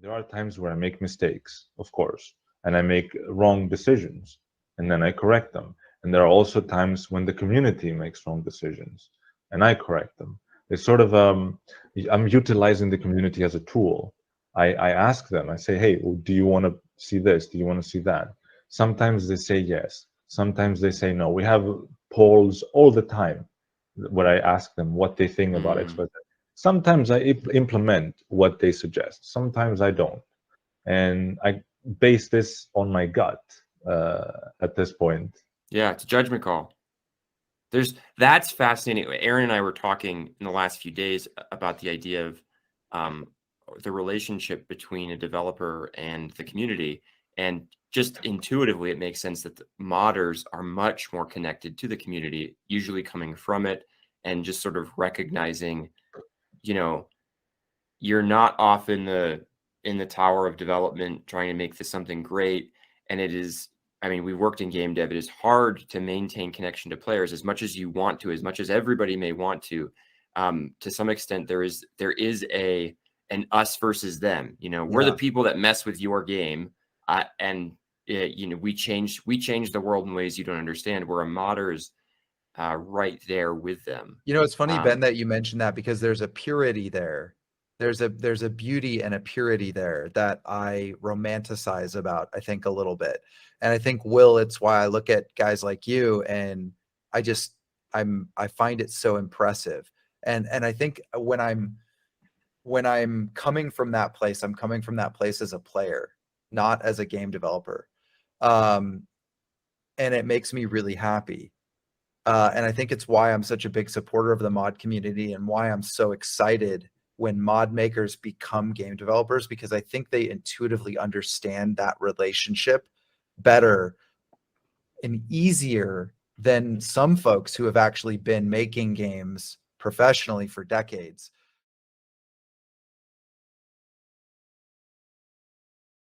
There are times where I make mistakes, of course, and I make wrong decisions, and then I correct them. And there are also times when the community makes wrong decisions, and I correct them. It's sort of I'm utilizing the community as a tool. I ask them, I say, hey, do you want to see this? Do you want to see that? Sometimes they say yes. Sometimes they say no. We have polls all the time where I ask them what they think about Mm. XYZ. Sometimes I implement what they suggest. Sometimes I don't, and I base this on my gut at this point. Yeah, it's a judgment call. That's fascinating. Aaron and I were talking in the last few days about the idea of the relationship between a developer and the community. And just intuitively, it makes sense that the modders are much more connected to the community, usually coming from it, and just sort of recognizing, you're not off in the tower of development trying to make this something great. And it is, I mean, we worked in game dev. It is hard to maintain connection to players as much as you want to, as much as everybody may want to. To some extent, there is an us versus them. We're the people that mess with your game, and we change the world in ways you don't understand. We're a modders right there with them. It's funny, Ben, that you mentioned that, because there's a purity there. There's a beauty and a purity there that I romanticize about, I think, a little bit. And I think, Will, it's why I look at guys like you and I find it so impressive. And I think when I'm coming from that place, I'm coming from that place as a player, not as a game developer. And it makes me really happy. And I think it's why I'm such a big supporter of the mod community, and why I'm so excited when mod makers become game developers, because I think they intuitively understand that relationship better and easier than some folks who have actually been making games professionally for decades.